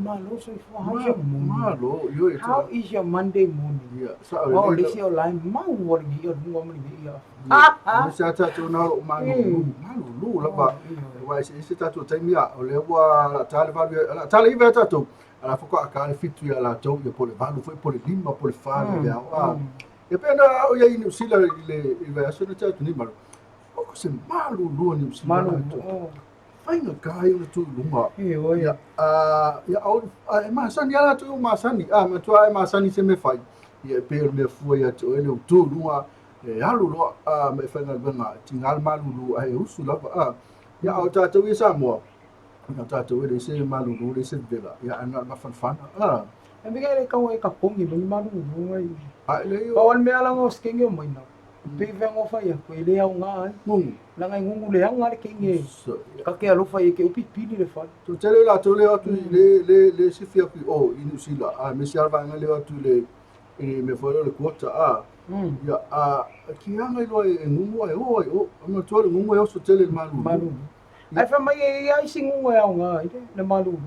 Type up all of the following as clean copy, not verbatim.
malo so how's your morning? Malo, yo How is your Monday morning? Yeah, Oh, this your line. Mau wori yo ngomong ni yo. Ona sa tatu na lo malu la ba. Wa se tatu taimia o le wa tale va la tale iva tatu. Ala foko aka le fitu ya la tau yo pole valu foi pole lima pole falo ya. E pena o ya inu sila le iva so na tatu ni malu. O se malu lo ni sila. Malu. Ainga kai o tu lunga. Ya ya au ma sani ala tu ma sani ma tu ai ma sani se me fai. Ya pe le fu ya tu ele tu lunga e alu lo me fai na banga tingal malu lu ai usu la ya au ta tu isa mo. Ya ta tu ele se malu lu le se bela ya ana ma fan E me kere kau e ka pongi me malu lu ai. le yo. Pawan me ala ngos kenge mo ina. Pe veng o fai ko ele au nga. La ngai ngungu le anga le kenge. Ka ke alo fai ke upi pili le fai. Tu tele la tu le atu le sifia ki o inu sila me sia va ngale atu le me folo le kota ya ki anga lo e ngungu e o ma tu le ngungu e o so tele malu. Ai fa mai e ai singungu e au nga ide le malu.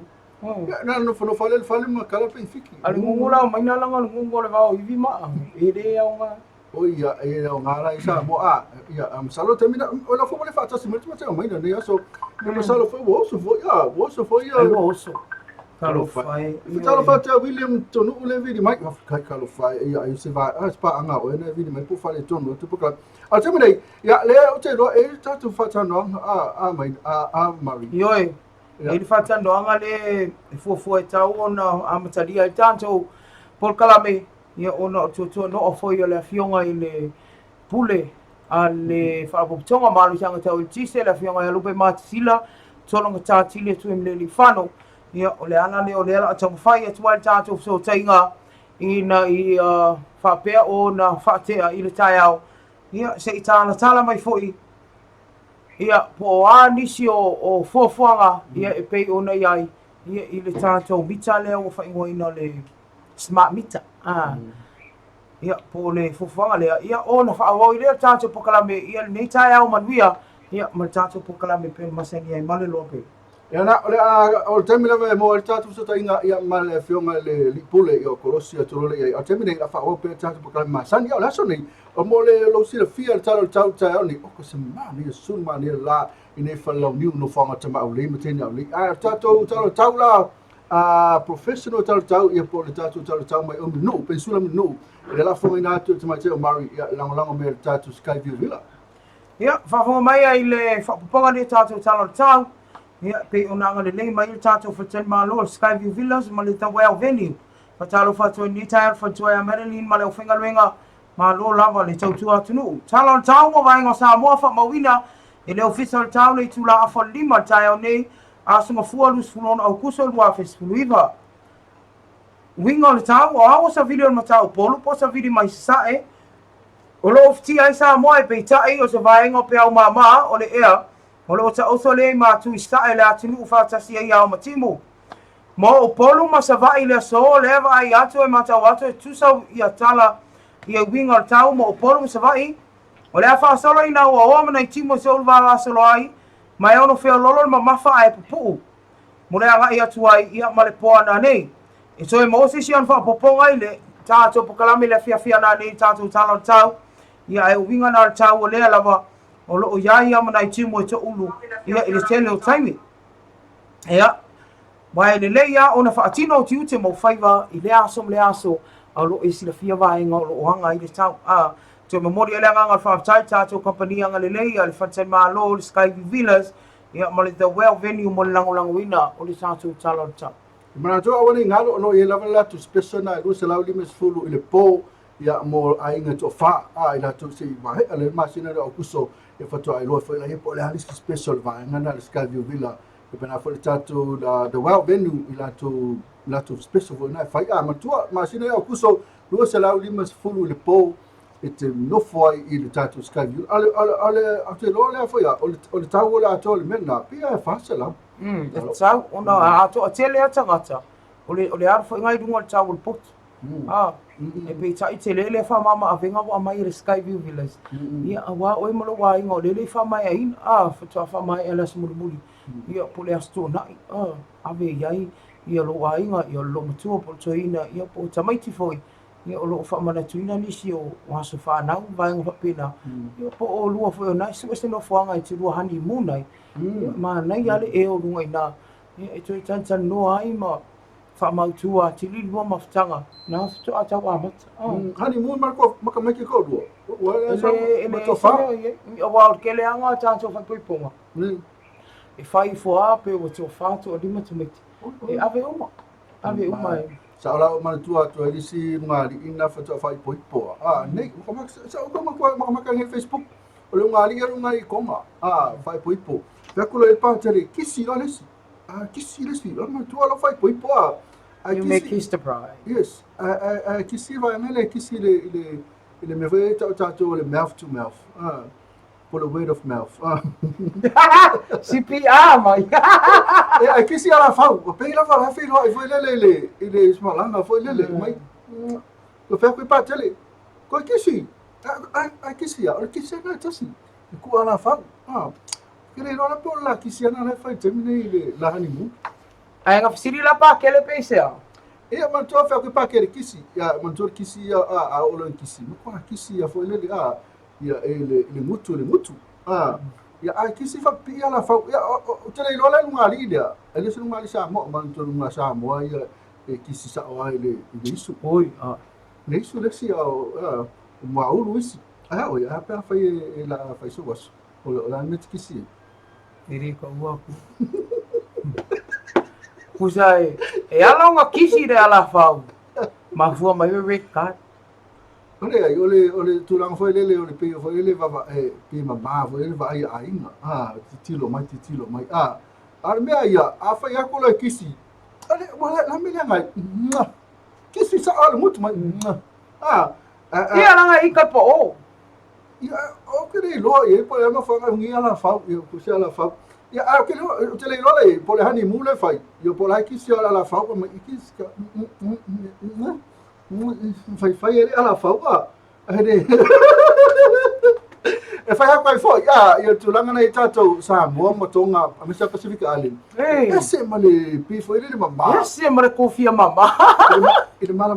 Ya na no folo fale ma kala pe fiki. Al ngungu la mai na langa ngungu le va o ivi ma. Ide au nga. O ia e o ngala isa mo ia salo termina o la fomo le fa tasi mo te mai na ne so me salo foi wo so foi ia wo so kalo fai fitalo fa te William tonu le vidi mai kai kalo fai ia ai se va spa anga o ne vidi mai pu fa le tonu tu poka al termina ia le o te lo e tatu fa tano mai mari yoi e fa tano anga le fo e tau ona amatalia tanto por kalame ia ona to no ofo ia le fionga i le pule a le whaapopitonga malu sanga tau i tise le fionga ia lupe matisila tononga tātile tu imle li whano ia o le ana le o le ala atau mwhai atua le tātou so tainga ina i whapea o na whaatea i le TAAEAO ia se i tala mai foi ia po a nisi o fuafuanga ia e pei ona iai ia i le tātou mita lea o whaingoa ina le smart meter ia po le fofanga le ia ona fa au ile tātou pokalame ia nei TAAEAO manuia ia ma tātou pokalame pe masani ai male lope ia na o temi lava mo le tātou so tainga ia ma le fionga le lipule ia kolosi atolole ia o temi nei fa o pe tātou pokalame masani ia la so nei o mo le lo sila fia le TAAEAO ni o ko se mani sun mani la ine fa lo niu no fanga tama o le mateni o le tātou tau la professional tau ia po le tātou tau mai o no pensula no le la fonga ina tu mai te o mari ia lango me tātou Skyview Villa ia fa fonga mai ai le fa poponga le tātou tau ia pe ona nga le mai le tātou fa ten malo Skyview Villas ma le TAAEAO venue fa talo fa to ni tail fa to ya Madeline ma le finga luenga ma lo lava le tau atunu talo tau mo vai nga sa mo fa mawina e le official tau le tula afa lima tayo nei asunga fualus fulona au kuso lua fesfuluiva winga le tau o awa sa video ma tau polo po sa video mai sae o lo ofti ai sa mo e peitai o sa vaenga pe au mama o le ea o lo ta oso le ma tu sae le atinu fa tasi ai au matimu mo o polo ma sa vai le so le vai atu e ma tau atu e tusa ia tala ia winga le tau mo o polo ma sa vai o le afa solo ina o mana i timo se ulva la solo ai mai ono feo lolo ma mafa ai pupu mo le anga ia tuai ia ma le poa na nei e so e mo se si an fa poponga ile tātou pokalame le fia na nei tātou talo tau ia e winga na tau o le lava o lo ia ia mana i timo e to ulu ia ile tele o taimi ia mai le ia ona fa atino tiu te mo faiva ile aso a lo e sila fia vaenga o lo hanga ile tau to memori ele nga fa tātou company nga lelei al fatsai malo le Skyview Villas ia ma le well venue mo lango ina o le tātou talo tau mana to awani ngalo no ia lava la tu special na ru se lau limes fulu ile po ia mo ainga to fa ila to se va ale masina o kuso e fa to ai lo fa ia po le halis special va nga na le Skyview Villa e pena fa le tātou the well venue ila to special na fa ma to masina o kuso ru se lau limes fulu ile po e te nofoi i le tātou Skyview ale ate lo le foi o le tau la to le mena pia e fasela e tau ona ato atele atangata o le ar foi ngai dunga tau le pot e pe tai tele le fa mama avenga wa mai le Skyview Villas ia awa o mo lo wa ingo le fa mai ai fa to fa mai ela smulmuli ia po le asto na ave yai ia lo ainga ia lo matua po toina ia po tamaiti foi ia o lo fa mana tuina nisi o waso fa na vai ngo pina ia po o lua foi o nai se no fuanga i lua hani munai ma nai ale e o lunga ina ia e toi tan no ai ma fa mautua ti li lua maftanga na to ata wa mat hani mun marco makamaki ko do wa sa ele fa o wa kele anga tanto fa poiponga e fai foa pe o to fa to lima to meti e ave uma sa ola mana tua to elisi ngali ina fa to fai poipo nei ko sa ko maka nge Facebook o le ngali konga fai poipo pe ko le pa tele kisi lo lesi kisi lo mana tua lo fai poipo you make kiss the bride yes kisi vai mele kisi le me vai to le mouth to mouth for the word of mouth. CPR, mai. E kisi ala fau, o pei la fala fi lo foi lele ele smalanga foi lele mai. Ko fa ko pa tele. Ko kisi. A kisi o kisi na tasi. Ko ala fau. Kire no la pola kisi na la fai termine le la honeymoon. Ai nga fisiri la pa kele pese. E man to fa ko pa kele kisi. Ya man to kisi a o lo kisi. Ko kisi ya foi lele ia ele mutu ia ai kisi fa pia la fa ia o tele lo le ngali dia ele se ngali sa mo man to ngali sa mo ia e kisi sa o ele isu oi ne isu le si o mo au luisi o ia pa fa la fa isu was o la net kisi iri ko wa ku sai e ala nga kisi de ala fa ma fu ma yo rekat ole tulang foi lele ole pe foi lele va pe mama foi lele va ai ainga titilo mai ar me ia a fa ya ko le kisi ale wala la me ngai kisi sa ale mutu mai ia la ngai ka po ia o ke le lo e po ma fa ngi ala fa yo ku se ala fa ia a ke lo te le lo le po le hani mule fai yo po la kisi ala fa ma kisi ka fai ele ala fau ade e fai hapa fo ia tulanga nei tato sa mo motonga a misa Pacific Island ese male pi foi ele mama ese male confia mama ele mala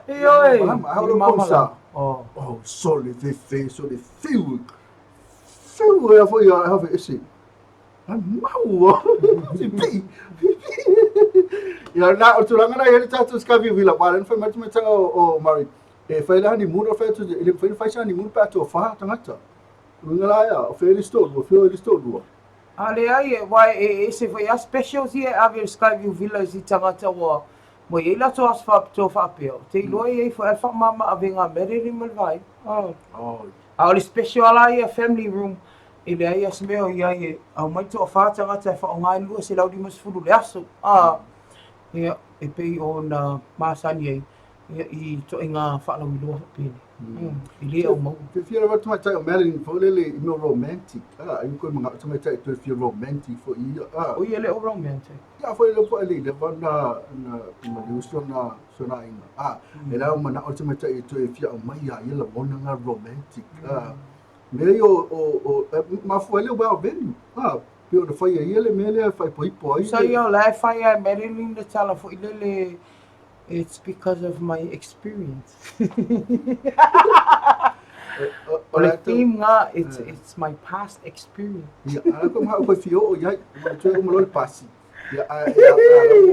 oi mama oh sole de fe sole feu eu foi have esse mau pi ia na o tulanga nei ele tato skavi vila wala foi mais o mari e fai la ni muro fa tu ele fai sa ni muro pa to fa tangata ngala ya o fai listo do ale ai vai esse foi a special here ave skavi vila si tangata wa mo ela to as fa to fa peo te loi e foi fa mama avenga meriri mal vai a special ai a family room ele ai as meo ia au mai to fa tangata fa ngai lu se lau di mas fulu le aso ia e pei ona masani i to inga fa la wilo pini ile o mo te fia va tuma tai o Marilyn fo lele no romantic ai ko manga tuma tai to fia romantic fo i o ile o romantic ya fo le fo ele de na sona inga ela mana o tuma tai to fia o mai ya ile bona nga romantic me o ma fo ele ba ben pio de fai ele me le fai poi sai o la fai Marilyn de tala fo ile it's because of my experience. Oleh tim nga, it's my past experience. Ya, aku mau ko fio ya, tu mo lo pasi. Ya,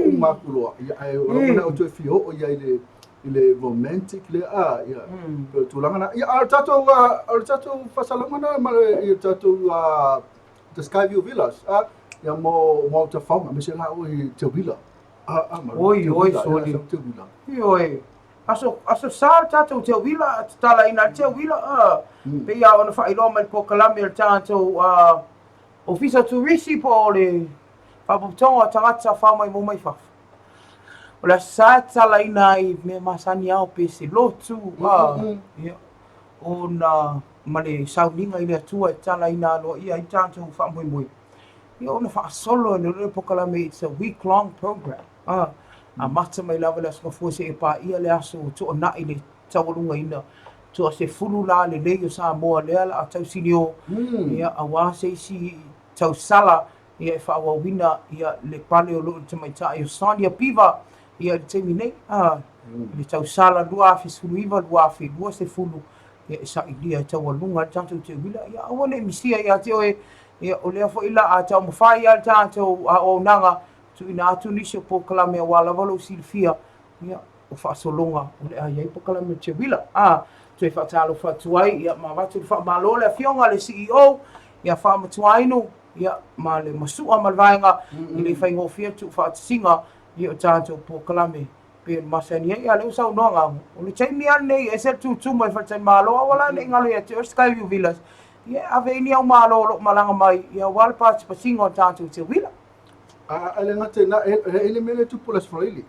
uma kulo. Ya, orang nak tu fio ya ile romantic le ya. Tu langa ya tato fasalanga mal ya tato the Skyview Villas ya mo ta fama, me se la o te villa. Oi, soli. Oi. Aso sar tato te wila tala ina te wila pe ya ona fa ilo mal po kalame tato ofisa tu risi po le fa botonga tangata fa mai mo mai fa. Ola sa tala ina I me masani au pe se lotu ya ona male sauninga ina tua tala ina lo ia tato fa mo mo. Ya ona fa solo le po kalame it's a week long program. A mata mai lava le ska fose e pa ia le aso to na ile tawalunga ina to se fulu la le sa mo le ala tau sinio ia a wa se si tau sala ia e whaawawina ia le pale o loo te maitai o Sonia Piva ia le teimi nei le tau sala lua afi suluiva lua afi lua se fulu ia e sa ilia e tau alunga le tātou te wila ia aua le misia ia te oe ia o lea fo ila a tau mawhai ia le tātou a o nanga tu ina atu nisi o pokalame a wala walo silfia ia o whaasolonga o le a iai pokalame te wila tu e whaatalo whaatuai ia ma watu le whaamalo le fionga le CEO ia whaamatuainu ia ma le masua ma le vaenga i le whaingofia tu whaatisinga ia o tātou pokalame pe masani ia le usau noanga o le taimi ane e se tu mai whaatani malo wala le ngalo ia te o Skyview Villas ia ave ni au malo lo malanga mai ia wale pati pasinga o tātou te wila ale ngate na ele mele tupu las fraili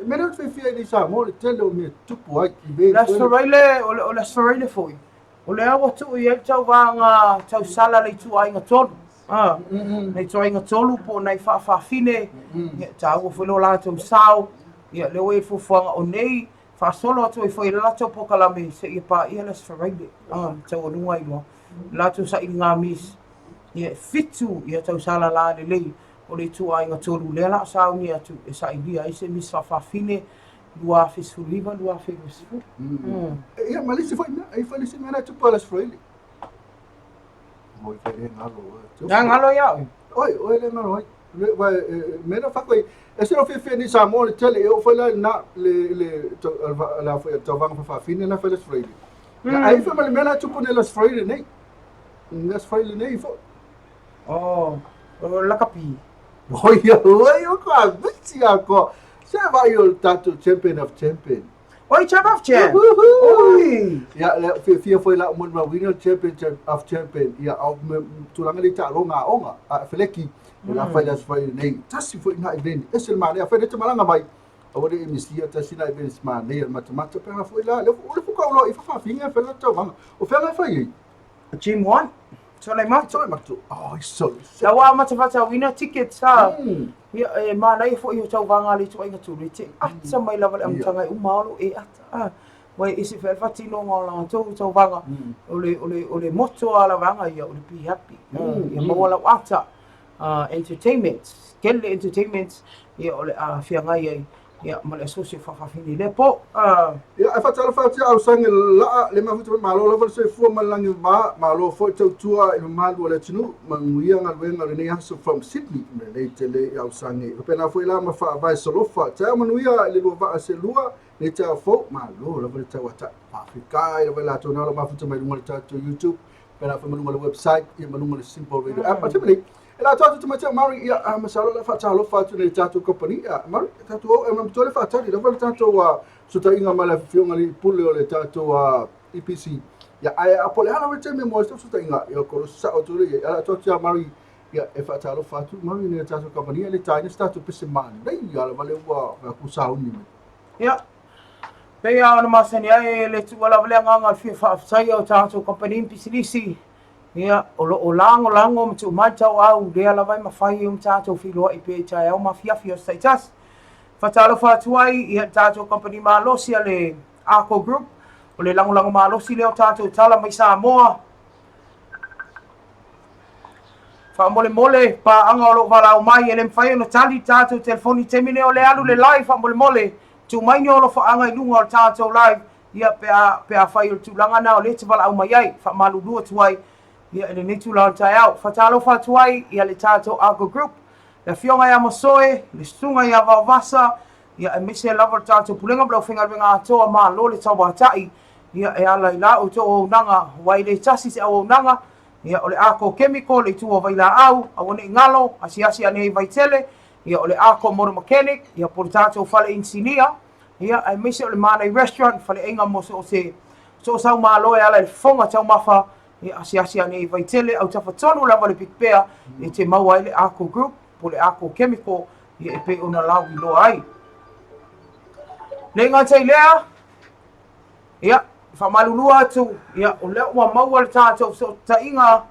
mele te fia ni sa mo le tele o me tupu ai i be las fraile o las fraile foi o le awa tu ia tau vanga tau sala le tu ai ngatolu nei tu ai ngatolu po nei fa fine ia tau fo lo la tu sao ia le we fo fanga o nei fa solo tu foi la tu po kalame se ia pa ia las fraile tau lunga i lo la tu sa inga mis ia fitu ia tau sala la le o le tu ai ngatolu le la sao ni atu e sa idia i se mis fa fine lua fisuliva lua fisuliva ia malisi foi ai foi lisi mena tu palas fraile moi fere ngalo ya oi le ngalo oi vai mena fa coi e se no fe ni sa mo le tele eu foi lá na le la foi to vang fa fine na foi las fraile ai foi mal mena tu pone las fraile nei las fraile nei foi la capi oi o ko avisi ako se vai o tatu champion of champion oi champion of champion oi ya le fia foi lá mo na winner champion of champion ya au tulanga le ta longa onga a feleki la fai las fai nei tasi foi na event esse mane a fai te malanga mai o le misia tasi na event mane matemata pe na foi lá le fu ka lo i fa finga fe la tau vanga o fe la fai Jim one so le mato oh so la wa mata fata winner ticket sa ia e mana i fo i tau vanga le tu ai ngatu le te ata mai lava le amtanga i umalo e ata wai isi fe fati no ngala tau vanga o le moto ala vanga ia o le be happy ia mawala ata entertainment kelle entertainment ia o le fianga ia ma le socio fafafini le po ia e fatala fati au sange la le mafuta malo lava se fu malangi malo fo tau tua i malu le tinu MANUIA ngalwenga le nei haso from Sydney le tele au sange o pena foi la ma fa vai solofa ta MANUIA le lo va se lua le ta fo malo lava le tau ata Afrika le la tona lo mafuta mai lunga le tatu YouTube pena fa lunga le website ia lunga le simple radio app atimani ela tatu tu mate mari ia masalo la fatalo fatu le tatu company mari tatu o em tole fatali la tatu wa suta inga mala fionga li pule o le tatu EPC ya ai apole hala wete me mo suta inga yo ko sa o tole ela tatu mari ya e fatalo fatu mari le tatu company le tine tatu pisimani dai ya la vale wa ku sa uni ya pe ya ona masani ai le tu wala vale nganga fi fa sai o tatu company pisilisi ia o lango mo tu mai tau au le ala vai mafai um tātou whiloa i pe TAAEAO mafiafi o saitas. Fatalo fatuai ia tātou company malosi a le ACO Group o le lango malosi leo tātou tala mai Samoa. Mole pa anga o lo walau mai ele mwhai ono tali tātou telefoni temine o le alu le live mole tu mai ni o lo fa anga i lunga o tātou live ia pe a whai o tu langa na o le te walau mai ai fa malu lua tuai ia ele nitu la TAAEAO fatalo fatuai ia le tātou ACO Group le fionga ia masoe le sunga ia vavasa ia e mise lava tātou pulenga blau whinga ringa atoa ma lo le tawatai ia e ala i la o to o nanga wai le tasi se o nanga ia ole ACO chemical le tuo vai la au awone ngalo asiasi ane vai tele ia ole ACO motor mechanic ia por tātou fale engineer ia e mise ole mana restaurant fale inga mo so se so sa ma lo ala le fonga tau mafa ia asiasi ane vai tele au tafatonu lava le pikpea e te maua ele ACO Group po le ACO chemical ia e pe ona lau i lo ai le ngatai lea ia whamalulua atu ia o leo ua maua le tātou so tainga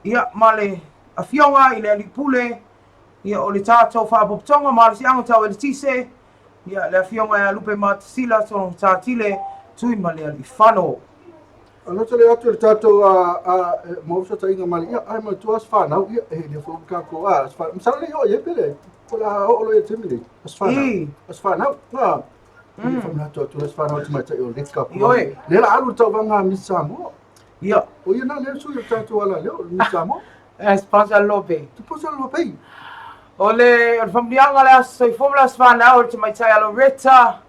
ia male a fionga i le alipule ia o le tātou whaapoptonga ma le si anga tau e le tise ia le a fionga e lupe matasila so tātile tui ma le alifano Ano tele atu tato mo sa tainga mali ia ai ma tuas fa na ia dia fo ka ko asfa misal yo ye pele pola o lo ye temile asfa na na ia fa na to asfa na ma ta yo let's ka ko le la alu to vanga misamo ia o ia na le su yo tato wala le misamo Sponsor LOABAY. tu posa LOABAY Ole familianga le so formula sfana o te mai tai alo Rita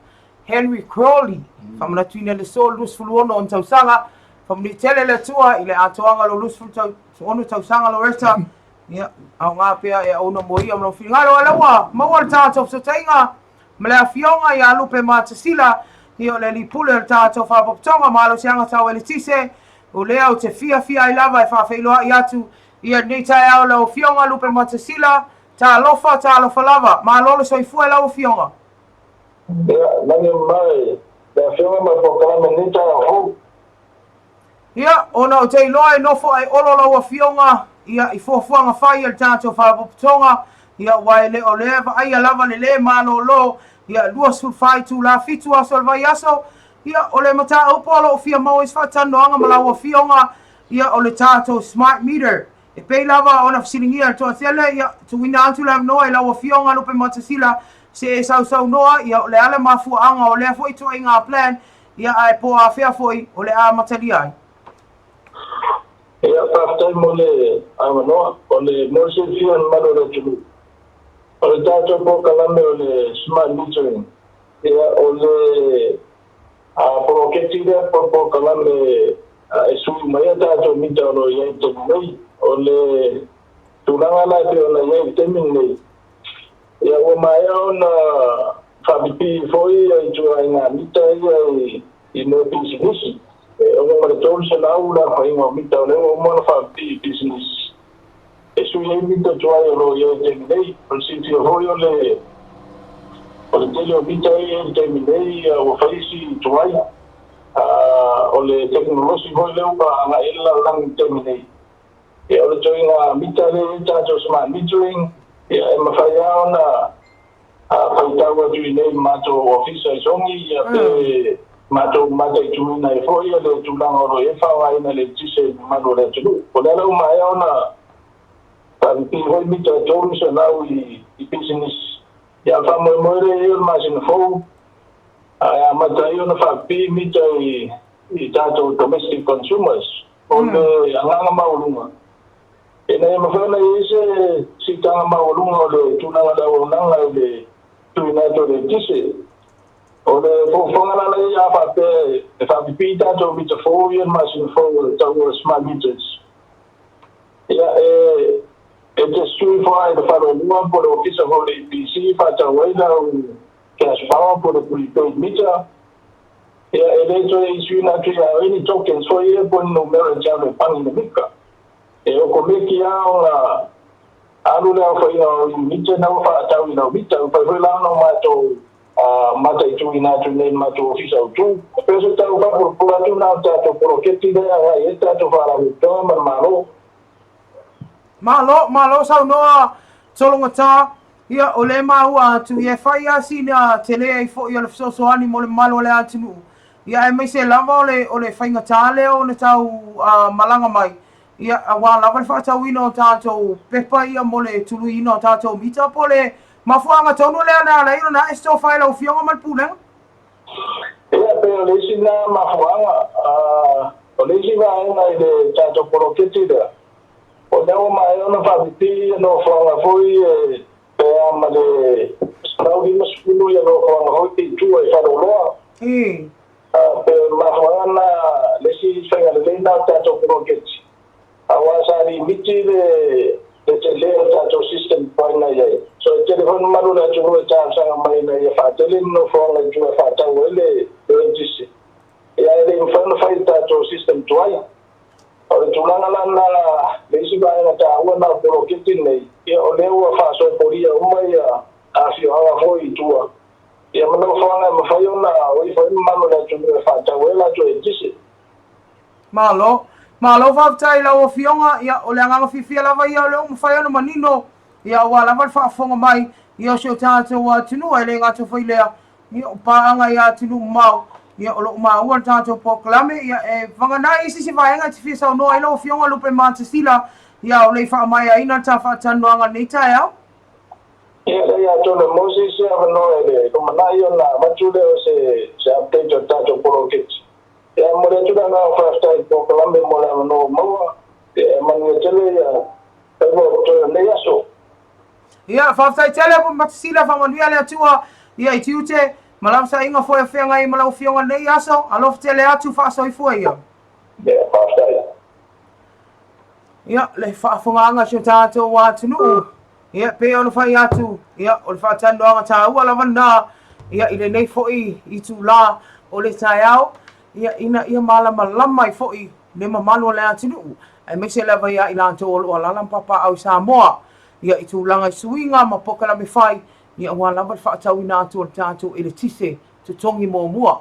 Henry Crowley. Famna tuina le so lus fuluono on tausanga. Famni tele le tua ile atoanga lo lus fulu ono tausanga lo Rita. Ia au ngā pea e ona moi am no fingalo alawa. Mawal tātou so tainga. Mele fionga ia lupe matasila. Ia le li pule tātou fa boptonga malo sianga tau ele tise. O lea o te fia i lava e whawhailoa i atu. Ia nei TAAEAO lau fionga lupe matasila. Ta lofa lava. Ma lolo so i fua lau fionga. Nani mai. Da fionga ma pokala ni TAAEAO. Ia, ona o te iloa e nofo ai olo lau fionga. Ia i fuafuanga whai al tātou whapotonga. Ia wai le o leva ai lava le ma lo. Ia lua sulfai tu la fitu aso al vai aso. Ia o le mata upo alo o fia mau is whatano anga malaua fionga. Ia o le tātou smart meter. E pei lava ona fsilingia to tele ia tu wina atu la noa i laua fionga lupe matasila se e sau noa ia o le ale mafu anga o le foi to inga plan ia ai po a fea foi o le a matali ai. Ia paftai mo le amanoa o le morse fian malo le tulu. O le tātou po kalame o le smart metering. Ia o le proketi le po kalame e sui mai tātou mita o lo iai te mei. O le tulanga la te ona ye temin nei ya o mai ona fabipi foi ai tu ai na mita i no business o mo le tol se la ula foi mo mita o mo fabipi business e su ye mita tu ai lo ye temin nei o si ti ho yo le o le tele o mita ye temin nei o faisi tu ai o le technology ho le ba na illa lang temin nei e o le toinga mita le tātou smart metering e mawhai ona whaitaua tui nei mātou ofisa i songi ia pe mātou matai tuina e fōi le tūlanga oro e whawa ina le tise maro le tulu. O le lau mai ona pi hoi mita tōru sa lau i business ia whamoe moere e o masina fōu a matai ona whapi mita i tātou domestic consumers o le anganga maurunga. E nei mawhana i se si tanga maurunga o le tūnanga lau nanga le tuina to le tise. O le whongana nei a whape e whapipi tātou mita fōu i an masina fōu o tau smart meters. Ia e te sui whae te wharonua po le ofisa ho le PC whatau waila o cash power po le prepaid meter. Ia e le to e sui na tui a any tokens fo i e po ni numero jau le pangi na mika. E o komeki ao na alu leo whainga o i mita na whaatau i na mita whai hui lao no mātou mata i tui nā tui nei mātou ofisa o tū. E peso tau whapur pura tū nā tātou poroketi rea ngai e tātou wharawi tonga mar maro. Malo sau noa tolonga tā ia o le maua atu ia whai asi na te lea i fo i o le fisosoani mo le malo le atinu. Ia e mai se lava o le whainga tā leo na tau malanga mai. Ia wa lava le whaatau ino o tātou pepa ia mo le tulu ino o tātou mita po le mafuanga tonu lea na la ino na esto whai lau fionga mal pūlenga. Ia pe o leisi na mafuanga o leisi na aina i le tātou poroketi rea. O leo mai ona whapipi no whanga foi e pe ama le spraudi maskulu ia no whanga hoi te tua e wharoloa. Pe mafuanga na leisi whainga le leina o tātou poroketi. Awasari miti le te leo tātou system paina iai. So e telefonu maru la tūrua tāsanga mai na ia whātele no whanga tūa whātau ele tisi. Ia ele mwhanu whai tātou system tuai. O le tūlanga lana leisi vaenga tā ua nā poroketi nei. Ia o leo a whāsoi poria umai a whio awa hoi tua. Ia mana whanga mwhai ona o i whai maru la tūrua whātau ele tūa tisi. Malo whaftai lau o fionga, ia o le anganga whiwhia lava ia o leo mwhai anu manino, ia o lava le whaafonga mai, ia o seo tātou tunua e le ngātou whailea, ia o pāanga ia tunu mau, ia o lo maua tātou pokalame ia e whanganai isi si vaenga te whisa o noa ilo o fionga lupe mātasila ia o lei whaamai aina tā whaatanuanga nei TAAEAO. Ia le ia tōna Moses ia whanoa ele, ko manai o nā matule o se update o tātou poroketi. Ia more tūra ngā whastai pokalame mo le wanoa maua, ia MANUIA tele ia ewa tōna nei aso. Ia whaftai tele po matasila whamanuia le atua ia I tiute malawa sa inga foi whenga I malau fionga nei aso alofa tele atu whaasoifua ia. Ia whastai. Ia le whaafunganga sio tātou wā tunu. Ia pe ono whai atu ia o le whaatanuanga tā ua lawa nā ia I le nei foi I tu la o le TAAEAO ia ina ia malama lamai foi le mamanu le atunu. Ai mese lewa ia I lanto o loa lalam papa au Samoa. Ia I tūlanga I suinga ma pokala me whai ia wā lawa whaatau I nātua le tātou I le tise te tongi mō mua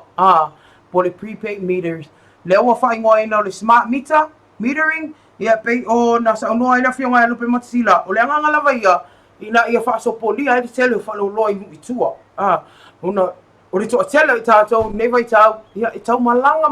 po le prepaid meters. Le ua whai ngoa ina o le smart meter metering ia pei o na sa unua ina whionga lupe matasila o le anganga lawa ia ina ia whaasopolia e te tele o whaloloi I tua. Una o le toa tele I tātou nei vai tau ia I tau malanga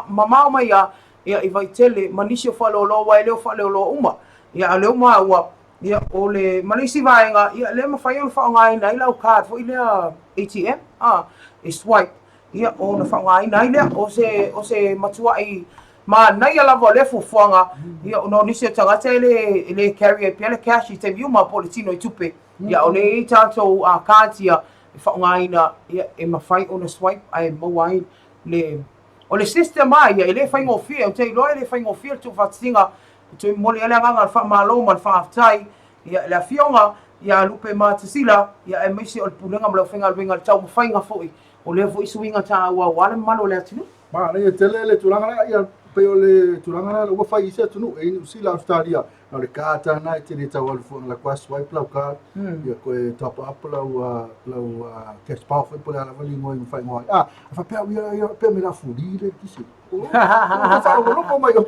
mamau mai ia I vai tele manisi o whalolo wa leo whalolo uma ia a leo maa ua ia o le manisi vaenga ia le mawhai o whaongai na ila o card fo I lea ATM I swipe ia o na whaongai na ila o se matua I ma nai ala vo le fuanga ia o no nisi o tangata le carrier pia le cash I te miuma po le tino I tupe ia o le tātou cards ia whaongai na ia e mawhai o na swipe ai mawai le o le system ai ia le whai ngofia o te iloa le whai ngofia tu whatinga tu mole ele nganga fa malo man fa aftai ia la fionga ia lupe matasila ia e misi o le pulenga mlo whenga winga tau mawhainga foi o le vo isuinga tā ua wale malo le atinu. Ma le tele le tulanga ia pe o le tulanga le ua whai isi atunu e ni usila Australia na le kāta na te le tau alfu la kwa swipe lau ka ia koe tapa apa lau cash power foi po le ala wali ngoi mwhai ngoi fa pia ia pia me la furi le kisi fa o lopo mai o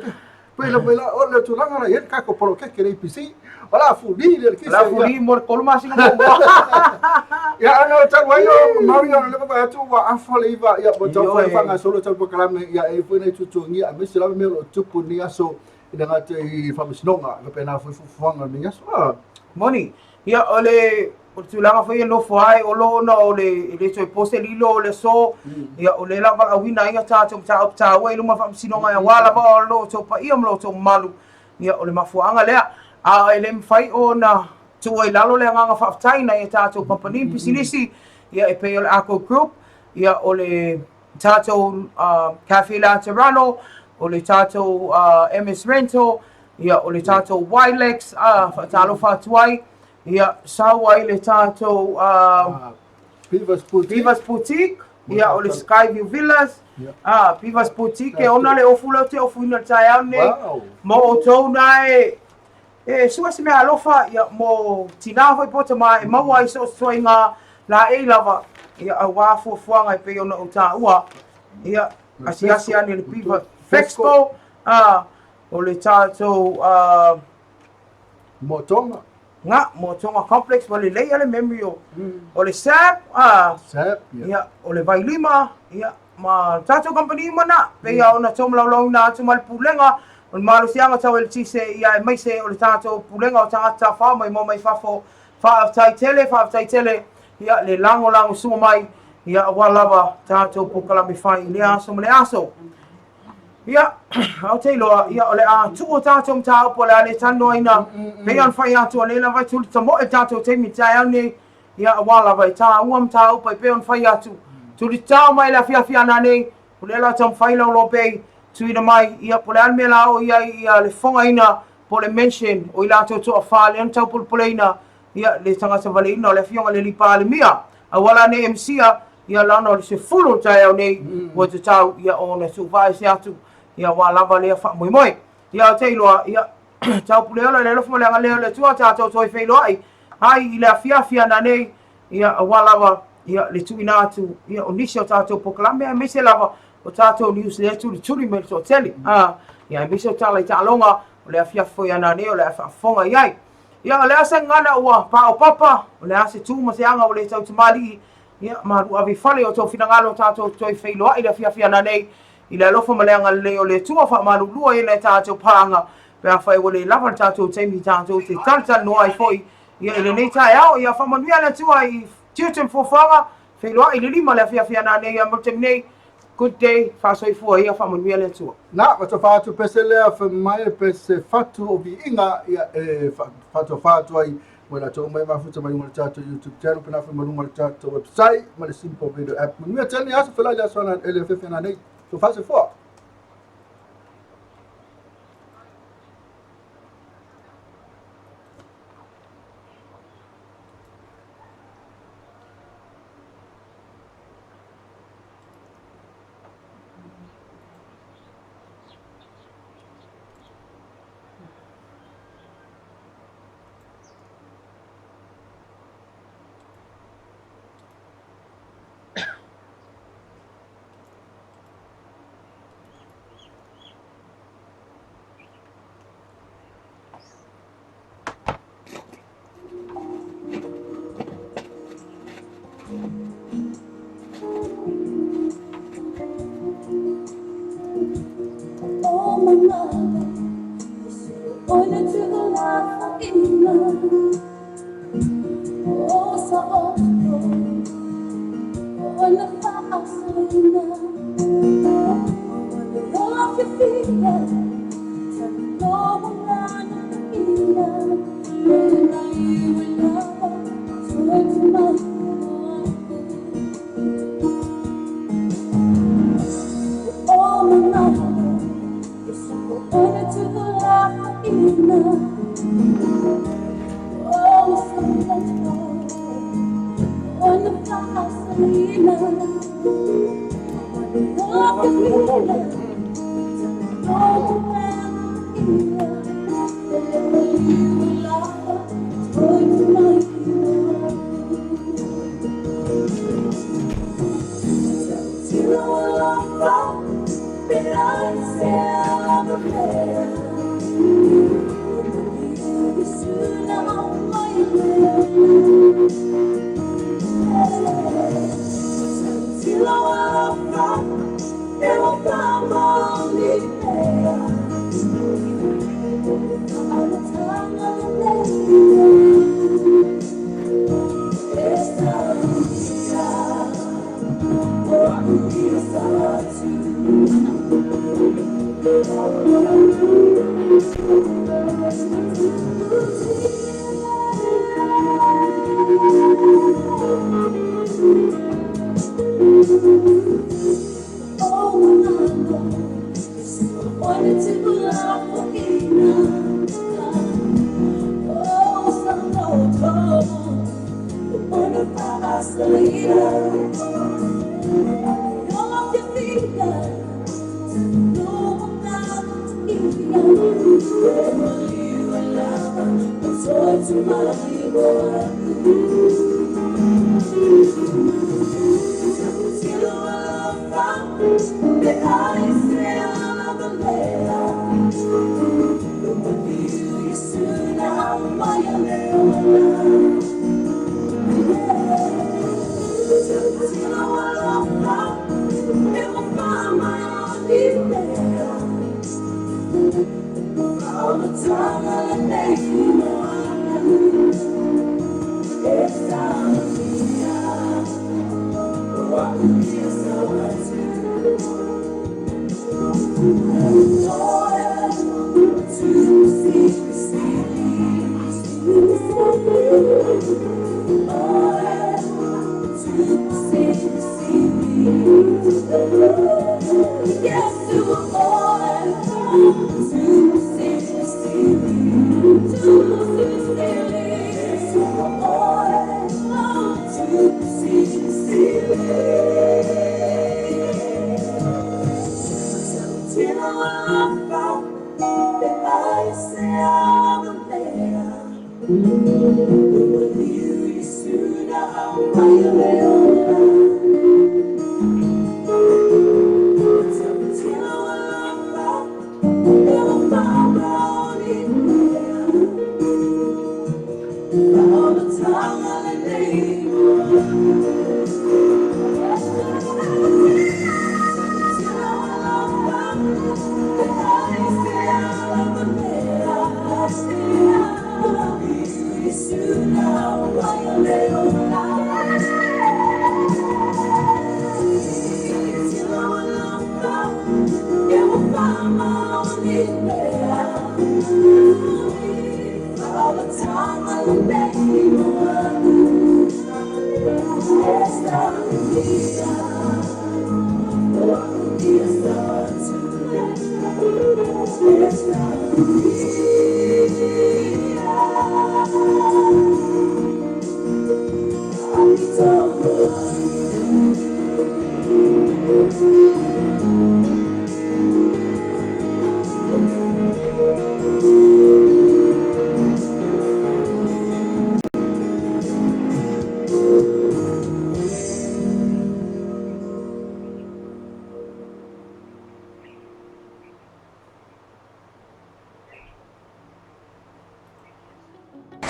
Pela o le tulanga na yen kako polo ke kere pisi wala fuli le kisi la fuli mor kolma singa mo ya ano tawayo Mario le ba tu wa afale iva ya bo tau fa fanga solo tau kalame ya e foi nei tutu ngi a mesi la me lo tupu ni aso ina ngate I fa misnonga le pena foi fanga ni aso moni ya ole o tulanga foi no foi o lo no le toi poste lilo le so ia o le lava awina ia ta wai luma fa sinonga ia wala ba lo to pa ia mlo to malu ia o le mafuanga lea a ele mfai ona tu ai lalo le nganga fa taina ia ta company pisilisi ia e pe o Ako group ia o le tato cafe la Terrano o le tato MS rental ia o le tato Wilex fa talo fa tuai ia sawa I le tātou Pivas Boutique ia o le Skyview Villas Pivas Boutique e ona le ofu lau te ofu ina TAAEAO nei mo o tau na e sua se mea alofa ia mo tina hoi pota ma e maua I so soi ngā la e lava ia a wafu fuanga I pe ona o tā ua ia asi ane le Pivas Fexpo o le tātou Motonga nga mo tonga complex wale leia le memory o le SAP ia o le vai lima ia ma tato company mana pe ia ona tom lau na tu mal pulenga o malu sianga tau el tise ia mai se o le tato pulenga o tangata fa mai mo mai fafo fa tai tele ia le lango suma mai ia walawa tato pokala mi fai le aso le aso ia au te loa ia ole tu o tātou mtau po le tano ina pe an fai atu le vai tu mo e tātou te mi tai ane ia wala vai tā ua mtau pe an fai atu tu li tau mai la fia na nei po le la tam fai lo pe tu ina mai ia po le an me la o ia le fonga ina po le mention o ila to a fa le an tau po le ina ia le tanga sa vale ina le fionga le lipa le mia a wala ne MC ia lana le se fulu tai au nei o te tau ia ona su vai se atu ia wa lava le fa moi ia te loa ia tau pule ala le lofu le ngale le tua tau toi fe loai ai le afia na nei ia wa lava ia le tuina atu ia onisio tau poklame me se lava o tau news le tu tuli me so tele ia me se tala ta longa le afia foi ana nei o le fa fonga ia le asa ngana ua pa o papa o le asa tu ma se anga o le tau tumali Ia maru avi fale o tō finangalo tātou toi whailoa i le whiawhiana nei i le alofa maleanga le o le tua wha maru lua i le tātou pāanga pēr whai o le lava tātou teimi tātou te talitali noa i foi ia i le nei TAAEAO ia whamanuia le tua i tiutem fōwhanga whailoa i le lima le whiawhiana nei a murtem nei good day whasoifua ia whamanuia le tua. Na, wata whātu pese lea mai pese whatu o vi inga ia whatu ai wala tō mai mafuta mai ngora tātou YouTube channel pena wha marunga le tātou website ma le simple video app. Manuia tēnei asa whelai le aswana ele whiawhiana nei. So whase fua.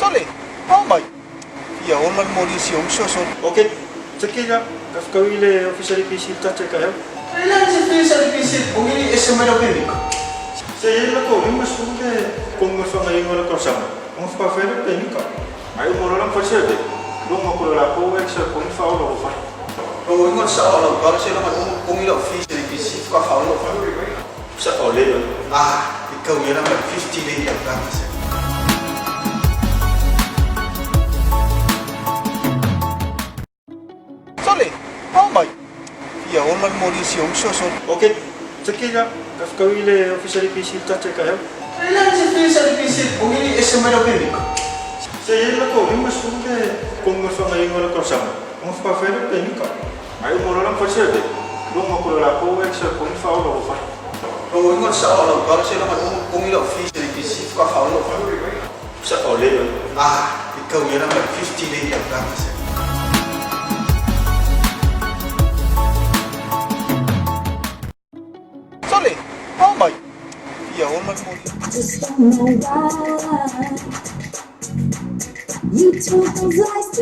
Sole, oh mai. Ia ona mo di si so so. Okay, sekira Gafua ile officially PC tache kayo. Ela se fez a difícil, o ele esse meu bebê. Saya lako ni masude kung mafanga yung wala kasama. Kung fa-fair pe nika. Ay mo lang pa siya de. Kung mo ko la po extra kung fa ulo fa. O ingon sa olo, para sila kung ilo official PC ka fa ulo fa. Sa ole yun. Ikaw yan ang 50 day ang kasi. Sole, oh mai. Ia ona mo di si so so. Okay, sekira Gafua ile officially PC tache kayo. Ela se fez a difícil, o ele esse meu bebê. Saya lako ni masude kung mafanga yung wala kasama. Kung fa-fair pe nika. Ay mo lang pa siya de. Kung mo ko la po extra kung fa ulo fa. O ingon sa olo, para sila kung ilo official PC ka fa ulo fa. Sa ole yun. Ikaw yan ang 50 day ang kasi. Sole, oh mai. Ia ona mo di. Just don't know why you took those lies to